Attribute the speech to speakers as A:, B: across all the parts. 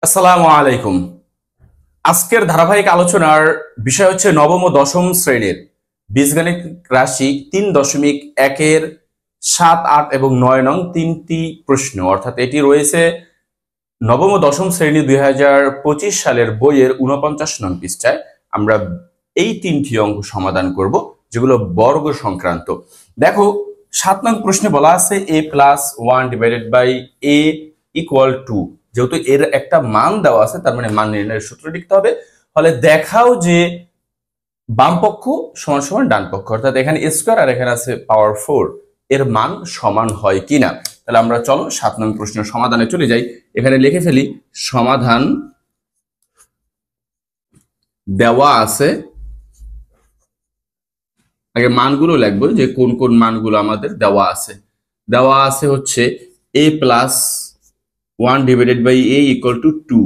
A: আসসালামু আলাইকুম। আজকের ধারাবাহিক আলোচনার বিষয় হচ্ছে নবম ও দশম শ্রেণীর বীজগণিত রাশি ৩.১-এর ৭, ৮ এবং ৯ নং তিনটি প্রশ্ন, অর্থাৎ এটি রয়েছে নবম ও দশম শ্রেণী ২০২৫ সালের বইয়ের ৪৯ নং পৃষ্ঠায়। আমরা এই তিনটি অঙ্ক সমাধান করব, যেগুলো বর্গ সংক্রান্ত। দেখো, ৭ নং প্রশ্নে বলা আছে a+1/a=2। যেহেতু এর একটা মান দেওয়া আছে, তার মানে মান নির্ণয়ের সূত্র লিখতে হবে। ফলে দেখাও যে বাম পক্ষ সমান সমান ডান পক্ষ, অর্থাৎ এখানে স্কয়ার আর এখানে আছে পাওয়ার 4, এর মান সমান হয় কিনা। তাহলে আমরা চলো ৭ নং প্রশ্নের সমাধানে চলে যাই। এখানে লিখে ফেলি, সমাধান দেওয়া আছে। আগে মানগুলো লিখবো যে কোন কোন মানগুলো আমাদের দেওয়া আছে। দেওয়া আছে হচ্ছে a+1/a=2।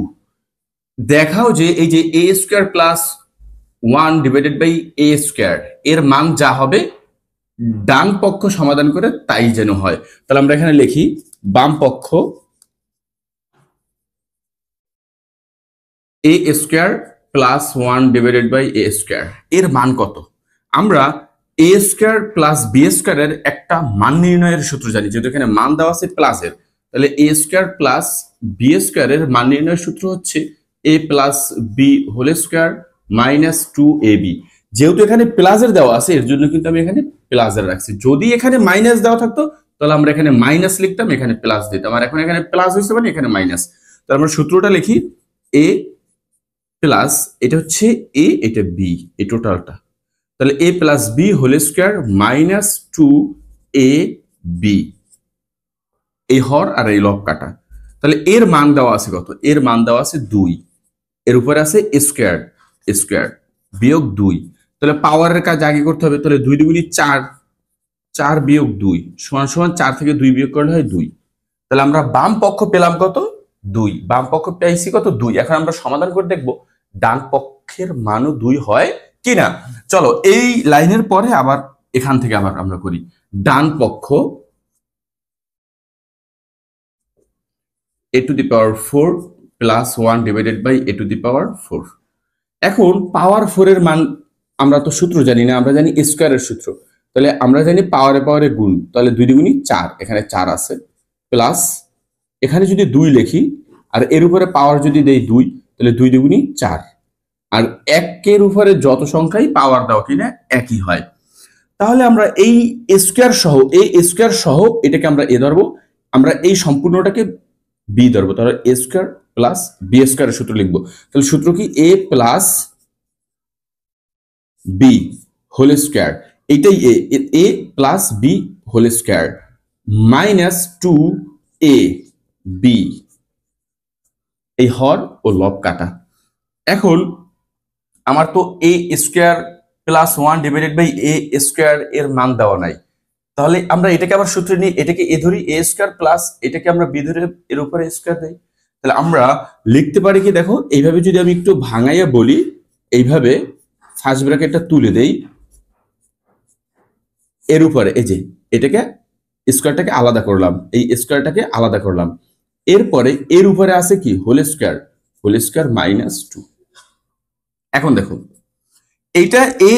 A: দেখাও যে এই যে a²+1/a² এর মান যা হবে ডান পক্ষ সমাধান করে তাই যেন হয়। তাহলে আমরা এখানে লিখি বাম পক্ষ a²+1/a²। এর মান কত? আমরা a² + b² একটা মান নির্ণয়ের সূত্র জানি, যেহেতু এখানে মান দেওয়া আছে প্লাসের। তাহলে a² + b² এর মান নির্ণয়ের সূত্র হচ্ছে a+b² - 2ab। যেহেতু এখানে প্লাসের দেওয়া আছে, এর জন্য কিন্তু আমি এখানে প্লাসের রাখছি। যদি এখানে মাইনাস দেওয়া থাকতো তাহলে আমরা এখানে মাইনাস লিখতাম, এখানে প্লাস দিতাম। আর এখন এখানে প্লাস হয়েছে মানে এখানে মাইনাস। তাহলে আমরা সূত্রটা লিখি, a প্লাস এটা হচ্ছে a, এটা b, এই টোটালটা। তাহলে a+b² - 2ab, এই হর আর এই লব কাটা। তাহলে এর মান দেওয়া আছে কত? এর মান দেওয়া আছে 2, এর উপরে আছে স্কয়ার বিয়োগ 2। তাহলে পাওয়ারের কাজ আগে করতে হবে। তাহলে 2 দুগুণী 4, 4 বিয়োগ 2 সমান সমান 4 থেকে 2 বিয়োগ করলে হয় 2। তাহলে আমরা বাম পক্ষ পেলাম কত? 2। বাম পক্ষ পেয়েছি কত? 2। এখন আমরা সমাধান করে দেখব ডান পক্ষের মানও 2 হয় কিনা। চলো এই লাইনের পরে আবার এখান থেকে আবার আমরা করি। ডান পক্ষ a⁴ + 1/a⁴। এখন পাওয়ার 4 এর মান আমরা তো সূত্র জানি না, আমরা জানি স্কয়ারের সূত্র। তাহলে আমরা জানি পাওয়ারে পাওয়ারে গুণ, তাহলে 2 দুগুণী 4, এখানে 4 আছে, প্লাস এখানে যদি 2 লিখি আর এর উপরে পাওয়ার যদি দেই 2, তাহলে 2 দুগুণী 4। আর 1 এর উপরে যত সংখ্যাই পাওয়ার দাও কিনা একই হয়। তাহলে আমরা এই স্কয়ার সহ এটাকে আমরা এ ধরবো, আমরা এই সম্পূর্ণটাকে বি ধরবো। তাহলে a² + b² এর সূত্র লিখবো। তাহলে সূত্র কি? a+b² এইটাই a+b² - 2ab, এই হর ও লব কাটা। এখন আমার তো a²+1/a² এর মান দেওয়া নাই। তাহলে আমরা এটাকে আবার সূত্রে নিই, এটাকে এ ধরি a² এটাকে আমরা বি ধরে এর উপরে স্কয়ার দেই। তাহলে আমরা লিখতে পারি কি? দেখো, এইভাবে যদি আমি একটু ভাঙাইয়া বলি, এইভাবে ফার্স্ট ব্র্যাকেটটা তুলে দেই, এর উপরে এই যে এটাকে স্কয়ারটাকে আলাদা করলাম, এই স্কয়ারটাকে আলাদা করলাম। এরপরে এর উপরে আছে কি? Whole square - 2। এখন দেখো, এইটা a²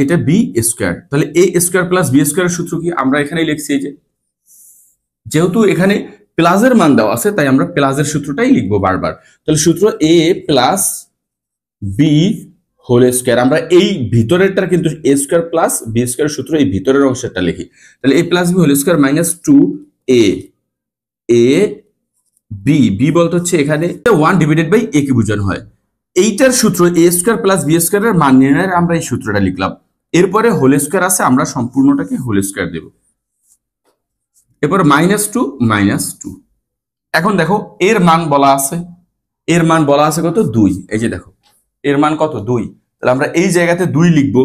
A: এটা b²। তাহলে a² + b² এর সূত্র কি? আমরা এখানেই লিখছি, এই যে যেহেতু এখানে প্লাসের মান দেওয়া আছে তাই আমরা প্লাসের সূত্রটাই লিখবো বারবার। তাহলে সূত্র a+b² আমরা এই ভিতরেরটা কিন্তু a² + b² সূত্র এই ভিতরের অংশটা লিখি। তাহলে a+b² - 2a, a b বলতে হচ্ছে এখানে 1/a কে বোঝানো হয়। এইটার সূত্র a² + b² এর মান নির্ণয়ের আমরা এই সূত্রটা লিখলাম। এরপরে হোল স্কয়ার আছে, আমরা সম্পূর্ণটাকে হোল স্কয়ার দেব। এরপর -2 এখন দেখো এর মান বলা আছে, কত? 2। এই যে দেখো এর মান কত? 2। তাহলে আমরা এই জায়গাতে 2 লিখব।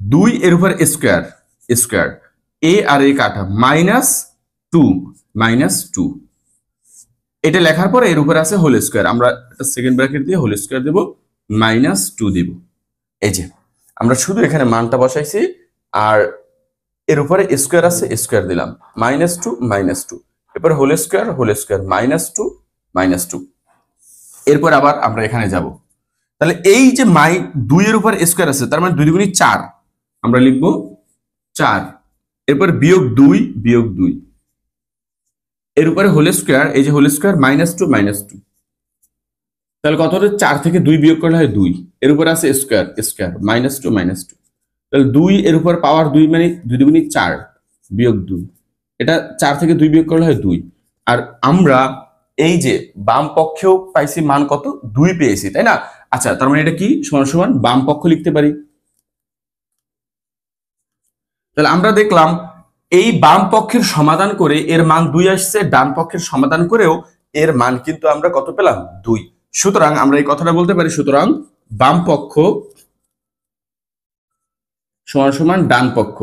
A: 2 এর উপর স্কয়ার a আর a কাটা -2 এটা লেখার পরে এর উপরে আছে হোল স্কয়ার, আমরা একটা সেকেন্ড ব্র্যাকেট দিয়ে হোল স্কয়ার দেব, -2 দেব। এই যে আমরা শুধু এখানে মানটা বসাইছি আর এর উপরে স্কয়ার আছে, স্কয়ার দিলাম, -2 - 2। এরপর হোল স্কোয়ার -2 -2। এরপর আবার আমরা এখানে যাব, তাহলে এই যে 2 এর উপর স্কোয়ার আছে, তার মানে 2 দুগুণী 4, আমরা লিখবো 4। এরপর -2 এর উপরে হোল স্কোয়ার, এই যে হোল স্কোয়ার -2 -2, তাহলে কত হলো? 4 থেকে 2 বিয়োগ করলে হয় 2। এর উপরে আছে স্কোয়ার -2 -2, তাহলে 2 এর উপর পাওয়ার 2 মানে 2 দুগুণী 4 বিয়োগ 2, এটা 4 থেকে 2 বিয়োগ করলে হয় 2। আর আমরা এই যে বাম পক্ষেও পাইছি মান কত? 2 পেয়েছি, তাই না? আচ্ছা, তার মানে এটা কি সমান সমান বাম পক্ষ লিখতে পারি। তাহলে আমরা দেখলাম এই বাম পক্ষের সমাধান করে এর মান 2 আসছে, ডান পক্ষের সমাধান করেও এর মান কিন্তু আমরা কত পেলাম? 2। সুতরাং আমরা এই কথাটা বলতে পারি, সুতরাং বাম পক্ষ সমান সমান ডান পক্ষ।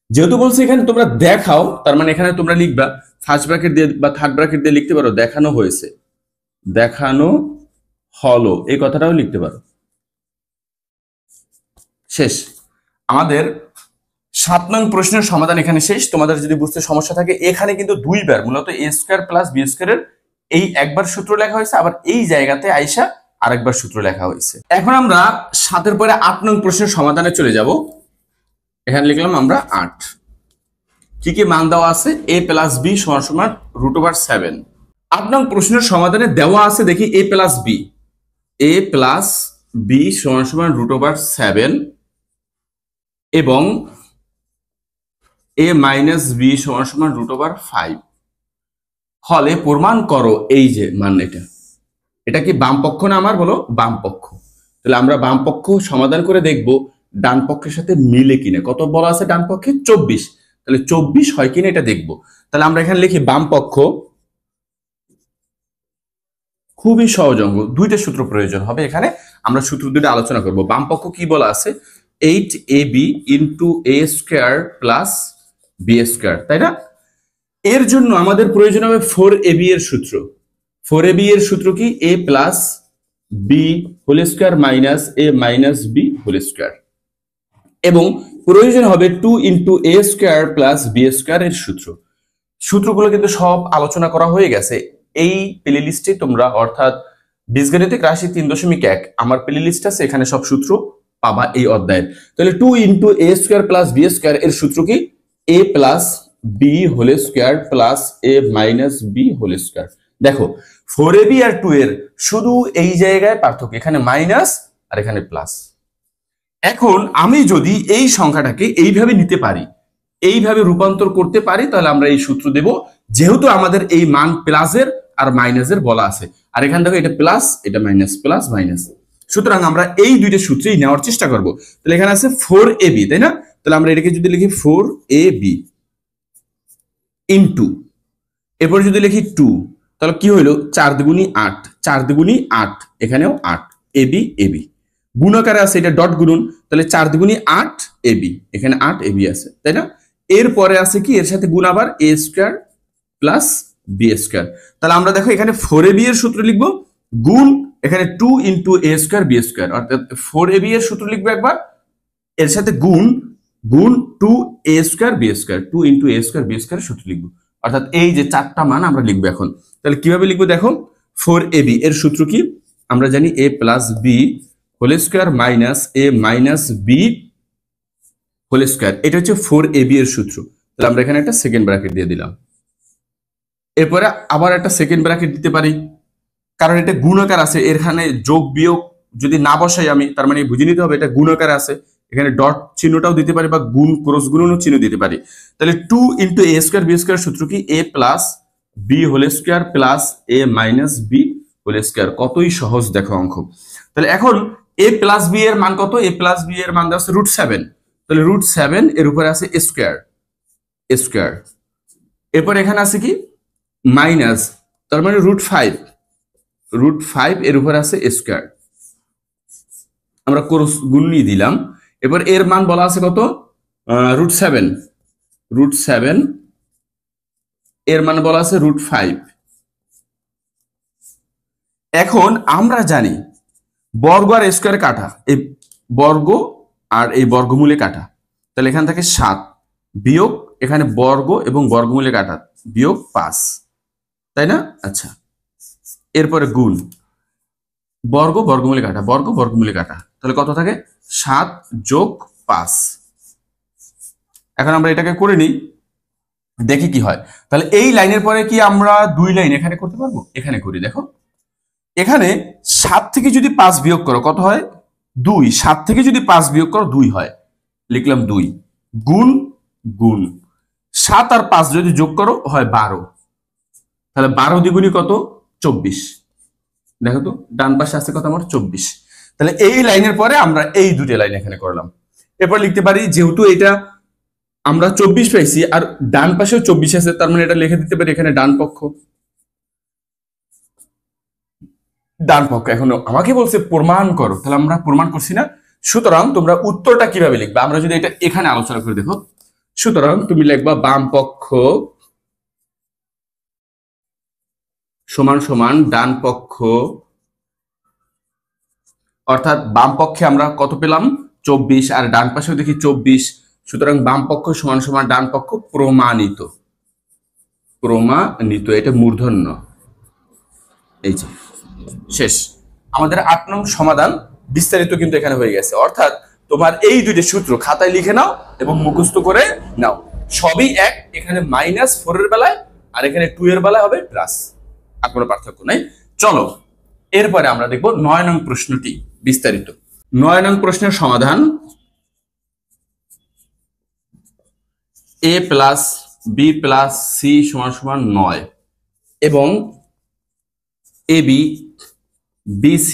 A: যেহেতু বলছি এখানে তোমরা দেখাও, তার মানে এখানে তোমরা লিখবা ফার্স্ট ব্র্যাকেট দিয়ে বা থার্ড ব্র্যাকেট দিয়ে লিখতে পারো দেখানো হয়েছে, দেখানো হলো, এই কথাটাও লিখতে পারো। শেষ আমাদের 7 নং প্রশ্নের সমাধান এখানে শেষ। তোমাদের যদি বুঝতে সমস্যা থাকে, এখানে কিন্তু 2 বার মূলত a স্কয়ার প্লাস b স্কয়ারের এই একবার সূত্র লেখা হয়েছে, আবার এই জায়গাতে আইসা আরেকবার সূত্র লেখা হয়েছে। এখন আমরা 7 এর পরে 8 নং প্রশ্নের সমাধানে চলে যাব। এখানে লিখলাম আমরা 8। কি কি মান দেওয়া আছে? a প্লাস b সমান সমান √7। 8 নং প্রশ্নের সমাধানে দেওয়া আছে, দেখি a প্লাস b সমান সমান √7 এবং a মাইনাস b সমান সমান √5 হলে প্রমাণ করো এই যে মান। এটা কি বাম পক্ষ না আমার? বলো বাম পক্ষ। তাহলে আমরা বাম পক্ষ সমাধান করে দেখব ডান পক্ষের সাথে মিলে কিনা। কত বলা আছে ডান পক্ষে? 24। তাহলে 24 হয় কিনা এটা দেখব। তাহলে আমরা এখানে লিখি বাম পক্ষ, খুবই সহজ অঙ্ক, দুইটা সূত্র প্রয়োজন হবে এখানে, আমরা সূত্র দুটো আলোচনা করব। বাম পক্ষ কি বলা আছে? 8ab into a square plus b square, তাই না? এর জন্য আমাদের প্রয়োজন হবে 4ab এর সূত্র। 4ab এর সূত্র কি? a plus b whole square minus a minus b whole square, এবং প্রয়োজন হবে 2 into a square plus b square এর সূত্র। সূত্রগুলো কিন্তু সব আলোচনা করা হয়ে গেছে এই প্লে লিস্টে তোমরা, অর্থাৎ বীজগণিতিক রাশি 3.1 আমার প্লে লিস্ট আছে, এখানে সব সূত্র পাবা এই অধ্যায়ের। তাহলে 2 into a square plus b square এর সূত্র কি? a plus b whole square plus a minus b whole square. দেখো 4ab আর 2 এর শুধু এই জায়গায় পার্থক্য, এখানে মাইনাস আর এখানে প্লাস। এখন আমি যদি এই সংখ্যাটাকে এইভাবে নিতে পারি, এইভাবে রূপান্তর করতে পারি, তাহলে আমরা এই সূত্র দেব, যেহেতু আমাদের এই মান প্লাসের আর মাইনাসের বলা আছে। আর এখান থেকে এটা প্লাস, এটা মাইনাস, প্লাস মাইনাস, সুতরাং আমরা এই দুইটা সূত্রেই নেওয়ার চেষ্টা করব। তাহলে এখানে আছে 4ab, তাই না? তাহলে আমরা এটাকে যদি লিখি 4ab ইন্টু, এরপর যদি লিখি 2, তাহলে কি হইলো? 4 দুগুণী 8, 4 দুগুণী 8, এখানেও 8, ab গুণাকারে আছে, এটা ডট গুণন, তাহলে 4 দুগুণী 8 ab, এখানে 8 ab আছে, তাই না? এরপরে আছে কি? এর সাথে গুণ আবার a square plus b square. তাহলে আমরা দেখো এখানে 4ab এর সূত্র লিখবো, গুণ এখানে 2 into a square b square, অর্থাৎ 4ab এর সূত্র লিখবো একবার, এর সাথে গুণ 2a square b square, 2 into a square b square সূত্র লিখবো। অর্থাৎ এই যে 4টা মান আমরা লিখবো এখন। তাহলে কিভাবে লিখবো দেখো? 4ab এর সূত্র কি? আমরা জানি a plus b whole square minus a minus b whole square, এটা হচ্ছে 4ab এর সূত্র। তাহলে আমরা এখানে একটা সেকেন্ড ব্র্যাকেট দিয়ে দিলাম, এরপরে আবার একটা সেকেন্ড ব্র্যাকেট দিতে পারি, কারণ এটা গুণাকার আছে, এখানে যোগ বিয়োগ যদি না বসাই আমি, তার মানে বুঝে নিতে হবে এটা গুণাকার আছে। এখানে ডট চিহ্নটাও দিতে পারি বা গুণ ক্রস গুণনও চিহ্ন দিতে পারি। তাহলে 2 into a square b square সূত্র কি? a plus b whole square plus a minus b whole square. কতই সহজ দেখো অঙ্ক। তাহলে এখন a প্লাস b এর মান কত? a প্লাস b এর মান দেওয়া আছে √7, তাহলে √7 এর উপরে আছে স্কয়ার, এরপর এখানে আছে কি? মাইনাস, তার মানে √5 এর উপরে আছে স্কয়ার, আমরা ক্রস গুণ নিয়ে দিলাম। এবার এর মান বলা আছে কত? √7 এর মান বলা আছে √5। এখন আমরা জানি বর্গ আর স্কয়ার কাটা, এই বর্গ আর এই বর্গমূলে কাটা, তাহলে এখান থেকে 7 বিয়োগ এখানে বর্গ এবং বর্গমূলে কাটা বিয়োগ 5, তাই না? আচ্ছা, এরপরে গুণ বর্গ বর্গমূলে কাটা বর্গ বর্গমূলে কাটা, তাহলে কত থাকে 7 যোগ 5। এখন আমরা এটাকে করে নিই, দেখি কি হয়। তাহলে এই লাইনের পরে কি আমরা 2 লাইন এখানে করতে পারবো? এখানে করি, দেখো এখানে 7 থেকে যদি 5 বিয়োগ করো কত হয়? 2। 7 থেকে যদি 5 বিয়োগ করো 2 হয়, লিখলাম 2 গুণ গুণ 7 আর 5 যদি যোগ করো হয় 12, তাহলে 12 দ্বিগুণী কত? 24। দেখো তো ডান পাশে আছে কত আমার? 24। তাহলে এই লাইনের পরে আমরা এই দুটো লাইন এখানে করলাম। এরপর লিখতে পারি যেহেতু এটা আমরা 24 পাইছি আর ডান পাশেও 24 আছে, তার মানে এটা লিখে দিতে পারি এখানে ডান পক্ষ। ডান পক্ষ এখন আমাকে বলছে প্রমাণ করো, তাহলে আমরা প্রমাণ করছি না। সুতরাং তোমরা উত্তরটা কিভাবে লিখবে আমরা যদি এটা এখানে আলোচনা করে দেখো। সুতরাং তুমি লিখবা বাম পক্ষ সমান সমান ডান পক্ষ, অর্থাৎ বাম পক্ষে আমরা কত পেলাম? 24, আর ডান পাশেও দেখি 24। সুতরাং বাম পক্ষ সমান সমান ডান পক্ষ প্রমাণিত। প্রমাণিত, এটা মূর্ধন্য। এই যে শেষ আমাদের 8 নং সমাধান। বিস্তারিত কিন্তু এখানে হয়ে গেছে, অর্থাৎ তোমার এই দুইটা সূত্র খাতায় লিখে নাও এবং মুখস্থ করে নাও, সবই এক। এখানে -4 এর বেলায় আর এখানে 2 এর বেলায় হবে প্লাস, আর কোনো পার্থক্য নাই। চলো এরপরে আমরা দেখব 9 নং প্রশ্নটি বিস্তারিত। 9 নং প্রশ্নের সমাধান a plus b plus c সমান সমান 9 এবং ab bc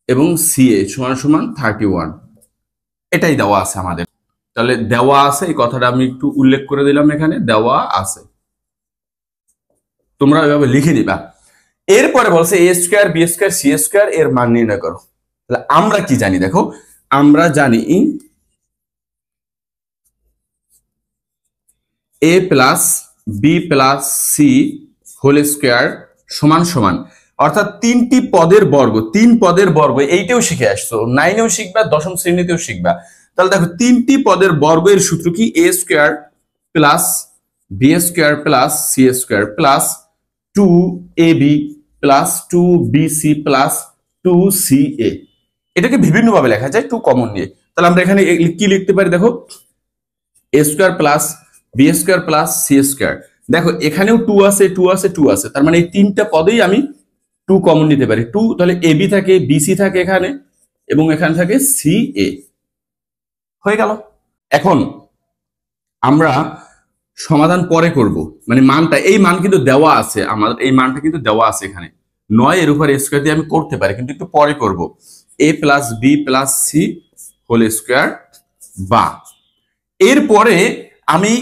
A: এবং ca সমান সমান 31, এটাই দেওয়া আছে আমাদের। তাহলে দেওয়া আছে এই কথাটা আমি একটু উল্লেখ করে দিলাম, এখানে দেওয়া আছে, তোমরা এভাবে লিখে দিবা। এরপরে বলছে a square b square c square এর মান নির্ণয় করো। তাহলে আমরা কি জানি? দেখো আমরা জানি a plus b plus c whole square সমান সমান, অর্থাৎ 3টি পদের বর্গ, 3 পদের বর্গ, এইটাও শিখে আসছো, 9এও শিখবা, দশম শ্রেণীতেও শিখবা। তাহলে দেখো 3টি পদের বর্গের সূত্র কি? a square plus b square plus c square plus 2ab plus 2bc plus 2ca। এটাকে বিভিন্ন ভাবে লেখা যায় 2 কমন নিয়ে। তাহলে আমরা এখানে কি লিখতে পারি? দেখো a square plus b square plus c square. দেখো এখানেও 2 আছে 2 আছে 2 আছে, তার মানে এই তিনটা পদেই আমি 2 কমন নিতে পারি। 2 তাহলে ab থাকে, bc থাকে এখানে, এবং এখানে থাকে ca, হয়ে গেল। এখন আমরা সমাধান পরে করব, মানে মানটা, এই মান কিন্তু দেওয়া আছে, আমাদের এই মানটা কিন্তু দেওয়া আছে এখানে 9 এর উপর স্কয়ার দিয়ে আমি করতে পারি, কিন্তু একটু পরে করব। a plus b plus c whole square, বা এরপরে আমি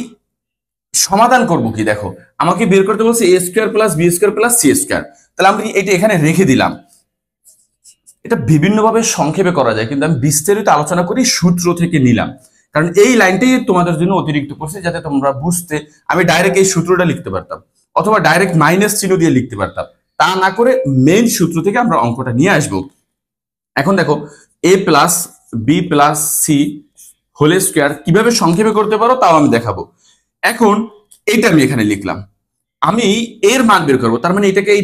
A: সমাধান করব কি? দেখো আমাকে বের করতে বলছে a square plus b square plus c square. তাহলে আমি এটা এখানে রেখে দিলাম। এটা বিভিন্নভাবে সংক্ষেপে করা যায়, কিন্তু আমি বিস্তারিত আলোচনা করি সূত্র থেকে নিলাম, কারণ এই লাইনটাই তোমাদের জন্য অতিরিক্ত করছি যাতে তোমরা বুঝতে। আমি ডাইরেক্ট এই সূত্রটা লিখতে পারতাম, অথবা ডাইরেক্ট মাইনাস চিহ্ন দিয়ে লিখতে পারতাম, তা না করে মেইন সূত্র থেকে আমরা অঙ্কটা নিয়ে আসব। এখন দেখো a plus b plus c whole square কিভাবে সংক্ষেপে করতে পারো তাও আমি দেখাবো। এখন এটা আমি এখানে লিখলাম, আমি এর মান বের করবো, তার মানে এটাকে এই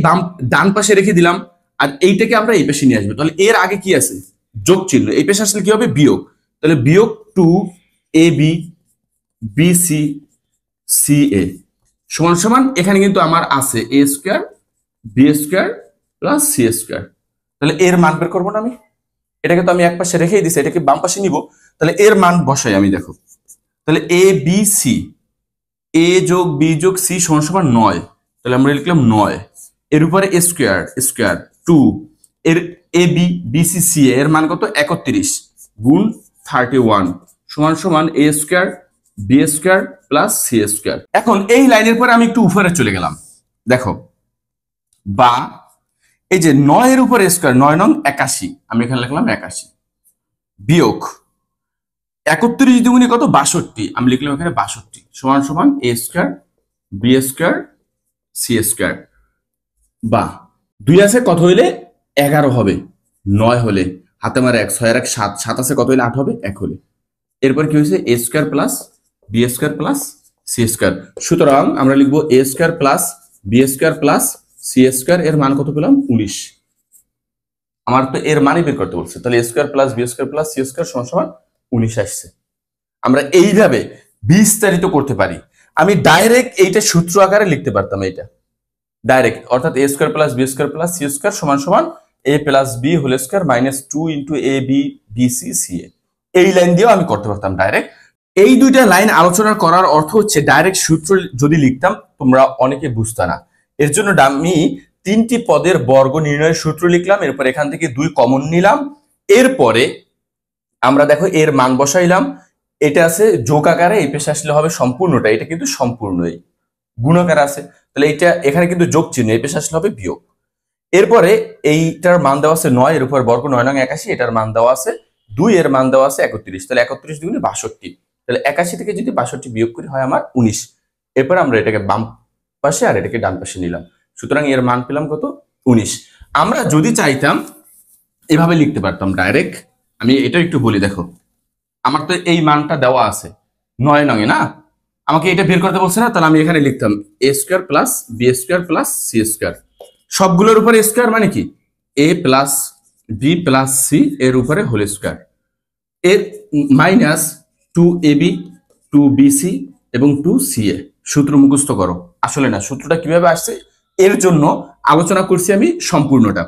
A: ডান পাশে রেখে দিলাম, আর এইটাকে আমরা এই পাশে নিয়ে আসবো। তাহলে এর আগে কি আছে? যোগ চিহ্ন, এই পাশে আসলে কি হবে? বিয়োগ। তাহলে বিয়োগ 2ab bc ca সমান সমান, এখানে কিন্তু আমার আছে a square b square plus c square. তাহলে এর মান বের করবো না আমি? এটাকে তো আমি এক পাশে রেখেই দিছি, এটাকে বাম পাশে নিব। তাহলে এর মান বসাই আমি, দেখো তাহলে a b c, a যোগ b যোগ c সমান সমান 9, তাহলে আমরা লিখলাম 9, এর উপরে a স্কয়ার স্কয়ার 2, এর a b b c c এর মান কত? 31 গুণ 31 সমান সমান a square b square plus c square. এখন এই লাইনের পরে আমি একটু উপরে চলে গেলাম, দেখো বা এই যে 9 এর উপরে স্কয়ার, 9 নং 81, আমি এখানে লিখলাম 81 বিয়োগ 31 দুগুণে কত? 62, আমি লিখলাম এখানে 62 সমান সমান a square b square c square, বা 2 আছে কত হইলে 11 হবে, 9 হলে হাতে মারে 1, 6 আর 1 7, 7 আছে কত হইলে 8 হবে, 1 হলে। এরপর কি হয়েছে? a square plus b square plus C square. সুতরাং আমরা লিখবো A square plus B square plus C square, এর মান কত পেলাম 19। আমার তো এর মানই বের করতে বলছে, তাহলে A square plus B square plus C square সমান সমান 19 আসছে। আমরা এইভাবে বিস্তারিত করতে পারি। আমি ডাইরেক্ট এইটা সূত্র আকারে লিখতে পারতাম, এইটা ডাইরেক্ট, অর্থাৎ A square plus B square plus C square সমান সমান A plus B whole square minus 2 into A B B C C A, এই লাইন দিয়েও আমি করতে পারতাম ডাইরেক্ট। এই দুইটা লাইন আলোচনা করার অর্থ হচ্ছে ডাইরেক্ট সূত্র যদি লিখতাম তোমরা অনেকে বুঝতে না, এর জন্য আমি 3টি পদের বর্গ নির্ণয়ের সূত্র লিখলাম, এরপর এখান থেকে 2 কমন নিলাম, এরপরে আমরা দেখো এর মান বসাইলাম, এটা আছে যোগ আকারে, এই পেশে আসলে হবে সম্পূর্ণটা, এটা কিন্তু সম্পূর্ণই গুণাকার আছে, তাহলে এটা এখানে কিন্তু যোগ চিহ্ন, এই পেশে আসলে হবে বিয়োগ। এরপরে এইটার মান দেওয়া আছে 9, এর উপর বর্গ 9 নং 81, এটার মান দেওয়া আছে 2, এর মান দেওয়া আছে 31, তাহলে 31 দুগুণে 62, তাহলে 81 থেকে যদি 62 বিয়োগ করি হয় আমার 19। এরপর আমরা এটাকে বাম পাশে আর এটাকে ডান পাশে নিলাম, সুতরাং এর মান পেলাম কত 19। আমরা যদি চাইতাম এভাবে লিখতে পারতাম ডাইরেক্ট, আমি এটা একটু বলি, দেখো আমার তো এই মানটা দেওয়া আছে 9 নং এ না, আমাকে এটা বের করতে বলছে না, তাহলে আমি এখানে লিখতাম A square plus B square plus C square, সবগুলোর উপরে স্কোয়ার মানে কি A plus B plus C এর উপরে হোল স্কোয়ার, এর মাইনাস 2ab 2bc এবং 2ca। সূত্র মুখস্থ করো, আসলে না সূত্রটা কিভাবে আসছে এর জন্য আলোচনা করছি আমি সম্পূর্ণটা।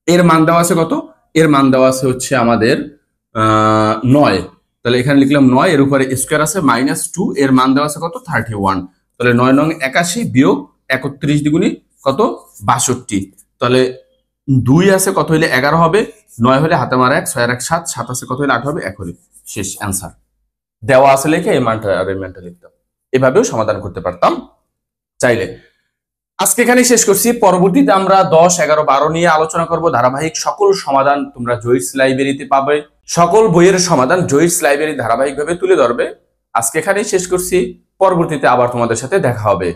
A: এর মান দেওয়া আছে কত, এর মান দেওয়া আছে হচ্ছে আমাদের 9, তাহলে এখানে লিখলাম 9, এর উপরে স্কোয়ার আছে মাইনাস 2, এর মান দেওয়া আছে কত 31, তাহলে 9 নং 81 বিয়োগ 31 দ্বিগুণী কত 62, তাহলে 2 আছে কত হইলে 11 হবে, 9 হলে হাতে মারা 1, 6 আর 1 7, 7 আছে কত হইলে 8 হবে, 1 হলে শেষ অ্যান্সার দেওয়া আছে লিখে এই মানটা আর এই মানটা লিখতাম, এভাবেও সমাধান করতে পারতাম চাইলে। আজকে এখানেই শেষ করছি, পরবর্তীতে আমরা 10, 11, 12 নিয়ে আলোচনা করব ধারাবাহিক। সকল সমাধান তোমরা জয়িস লাইব্রেরিতে পাবে, সকল বইয়ের সমাধান জয়িস লাইব্রেরি ধারাবাহিকভাবে তুলে ধরবে। আজকে এখানেই শেষ করছি, পরবর্তীতে আবার তোমাদের সাথে দেখা হবে।